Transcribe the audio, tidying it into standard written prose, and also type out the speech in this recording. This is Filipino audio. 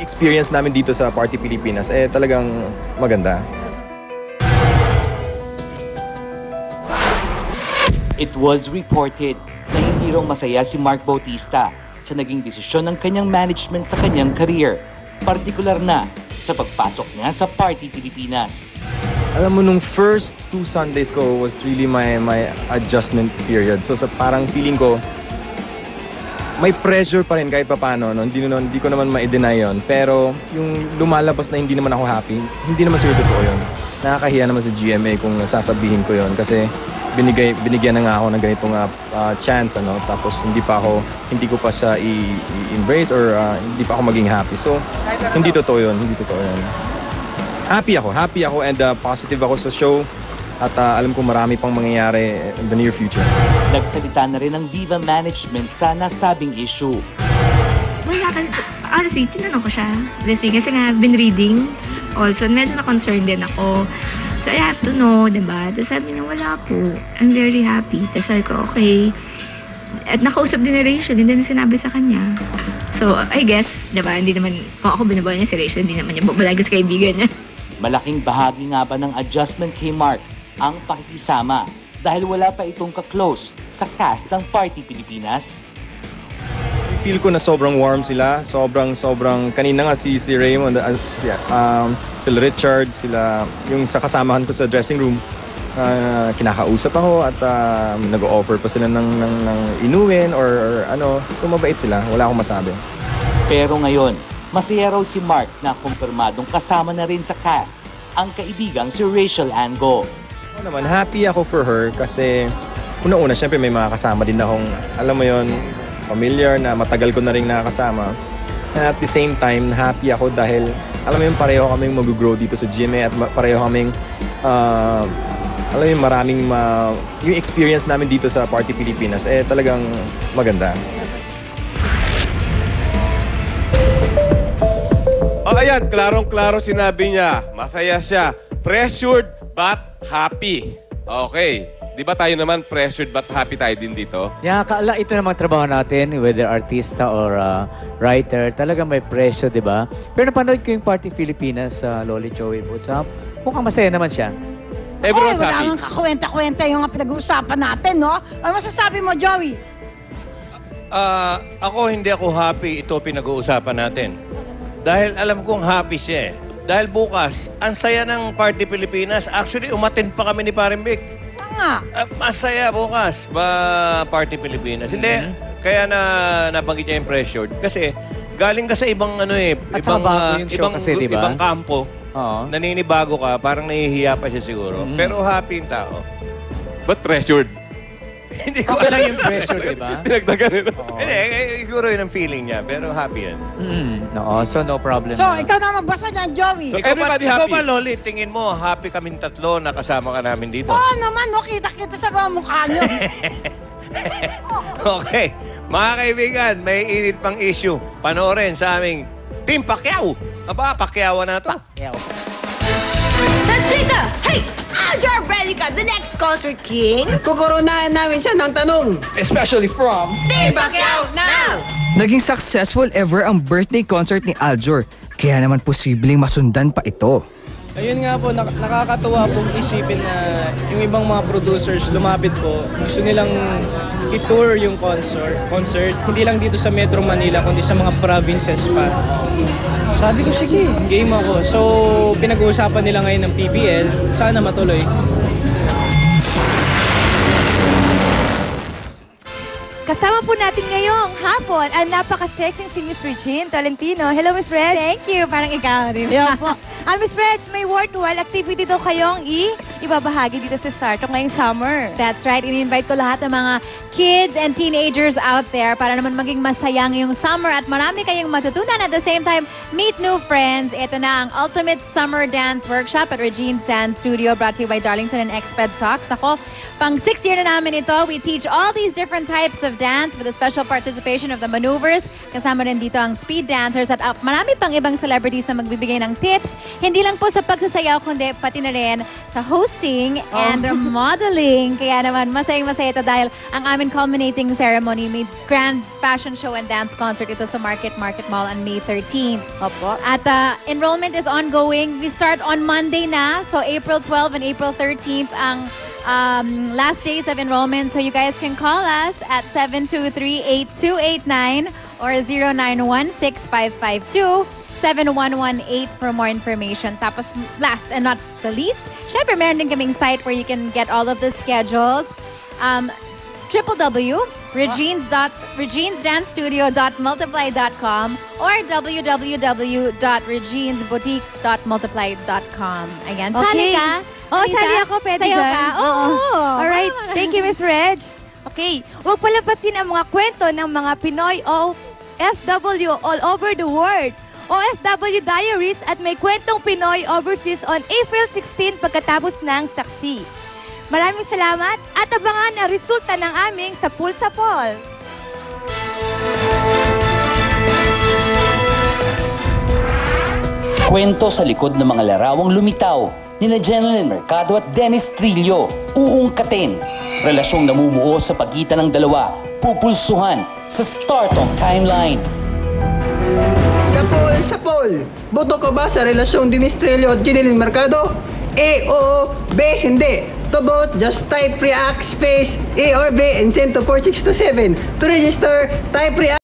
experience namin dito sa Party Pilipinas, talagang maganda. It was reported na hindi raw masaya si Mark Bautista sa naging desisyon ng kanyang management sa kanyang career, partikular na sa pagpasok niya sa Party Pilipinas. Alam mo, nung first 2 Sundays ko was really my adjustment period. So parang feeling ko, may pressure pa rin kahit paano. No? Hindi ko naman ma-deny yun. Pero yung lumalabas na hindi naman ako happy, hindi naman siguro totoo yun. Nakakahiya naman sa GMA kung sasabihin ko yun. Kasi binigyan na nga ako ng ganitong chance. Ano? Tapos hindi ko pa siya i-embrace or hindi pa ako maging happy. So hindi totoo yun. Happy ako and positive ako sa show. At alam ko marami pang mangyayari in the near future. Nagsalita na rin ng Viva Management sa nasabing issue. Wala kasi, honestly, tinanong ko siya this week kasi nga I've been reading. Also, medyo na-concerned din ako. So, I have to know, diba? Tapos sabi niya, wala po. I'm very happy. Tapos sabi ko, okay. At nakausap din ni Rachel, hindi na sinabi sa kanya. So, I guess, diba, hindi naman, kung ako binabawa niya si Rachel, hindi naman niya babalagay sa kaibigan niya. Malaking bahagi nga ba ng adjustment kay Mark ang pakikisama dahil wala pa itong ka-close sa cast ng Party Pilipinas? Feel ko na sobrang warm sila. Sobrang kanina nga si Raymond, sila Richard, yung sa kasamahan ko sa dressing room, kinakausap ako at nag-o-offer pa sila ng inuwin or ano. So mabait sila, wala akong masabi. Pero ngayon, masaya raw si Mark na kumpirmadong kasama na rin sa cast ang kaibigang si Rachel Ann Go. Ako naman, happy ako for her kasi una-una, syempre may mga kasama din akong, alam mo yon, familiar na matagal ko na rin nakakasama. And at the same time, happy ako dahil, alam mo yun, pareho kaming mag-grow dito sa GMA at pareho kaming, alam mo yun, yung experience namin dito sa Party Pilipinas, talagang maganda. Ayan, klarong-klaro sinabi niya. Masaya siya. Pressured but happy. Okay. Di ba tayo naman pressured but happy tayo din dito? Yeah, ito namang trabaho natin, whether artista or writer, talagang may pressure, di ba? Pero napanood ko yung Party Pilipinas sa Loli Joey Boots. Mukhang masaya naman siya. Everyone's wala happy. nang kakwenta-kwenta yung pinag-uusapan natin, no? Ano masasabi mo, Joey? Hindi ako happy. Ito pinag-uusapan natin. Dahil alam kong happy siya eh. Dahil bukas, ang saya ng Party Pilipinas. Actually, umattend pa kami ni Parembik. Nga. Masaya bukas Party Pilipinas. Hindi, kaya nabanggit niya yung pressured. Kasi galing ka sa ibang At saka bago yung show kasi, di ba? ibang kampo. Oo. Naninibago ka, parang nahihiya pa siya siguro. Pero happy yung tao. But pressured. Hindi ko Okay lang yung pressure, di ba? Dinagdagan nila. Hindi, siguro yun ang feeling niya. Pero happy yan. No, so no problem. So, ikaw na magbasa niyan, Joey. So, everybody happy. Ikaw ba, Loli, tingin mo, happy kaming tatlo na kasama ka namin dito? Oo naman, no? Kita-kita sa mga mukha niyo. Okay. Mga kaibigan, may init pang issue. Panoorin sa aming Team Pacquiao. Aba, Pacquiao na to. Tachita! Hey! Aljar Bredica, the next concert king! Kukurunahan namin siya ng tanong. Especially from Team Pacquiao now! Naging successful ever ang birthday concert ni Aljor. Kaya naman posibleng masundan pa ito. Ayun nga po, nakakatuwa pong isipin na yung ibang mga producers lumapit po, gusto nilang i-tour yung concert, hindi lang dito sa Metro Manila, kundi sa mga provinces pa. Sabi ko, sige, game ako. So, pinag-uusapan nila ngayon ng PBL, sana matuloy. Kasama po natin ngayong hapon ang napaka-sexy si Miss Regine Tolentino. Hello, Miss Reg. Thank you. Parang ikaw rin. Hello po. Miss Reg, may worthwhile activity daw kayong ibabahagi dito sa Sarto ngayong summer. That's right. In-invite ko lahat ng mga kids and teenagers out there para naman maging masaya ngayong summer at marami kayong matutunan. At the same time, meet new friends. Ito na ang Ultimate Summer Dance Workshop at Regine's Dance Studio brought to you by Darlington and Exped Socks. Nako, pang 6th year na namin ito. We teach all these different types of dance with the special participation of the maneuvers. Kasama rin dito ang speed dancers at marami pang ibang celebrities na magbibigay ng tips. Hindi lang po sa pagsasayaw, kundi pati na rin sa host hosting and modeling. Kaya naman, masayang-masaya ito dahil ang aming culminating ceremony may grand fashion show and dance concert ito sa Market Mall on May 13th. Opo. At enrollment is ongoing. We start on Monday na, so April 12 and April 13th ang last days of enrollment. So you guys can call us at 723-8289 or 0916-552-7118 for more information. Tapos last and not the least, syempre meron din kaming site where you can get all of the schedules. www.reginesdancestudio.multiply.com or www.reginesboutique.multiply.com. Ayan, sali ka. Oo, sali ako. Pwede Sayo dyan? ka? Oo. Alright, thank you, Miss Reg. Okay, huwag palampasin ang mga kwento ng mga Pinoy OFW all over the world. OFW Diaries at may kwentong Pinoy overseas on April 16 pagkatapos ng saksi. Maraming salamat at abangan ang resulta ng aming Sapul sa Pol. Kwento sa likod ng mga larawang lumitaw nina Jeneline Mercado at Dennis Trillo, uungkatin. Relasyong namumuo sa pagitan ng dalawa, pupulsuhan sa Start on Timeline. Sapol! Boto ka ba sa relasyong Dennis Trillo at Jeneline Mercado? A, oo. B, hindi. To vote, just type REACT space A or B and send to 4627. To register, type REACT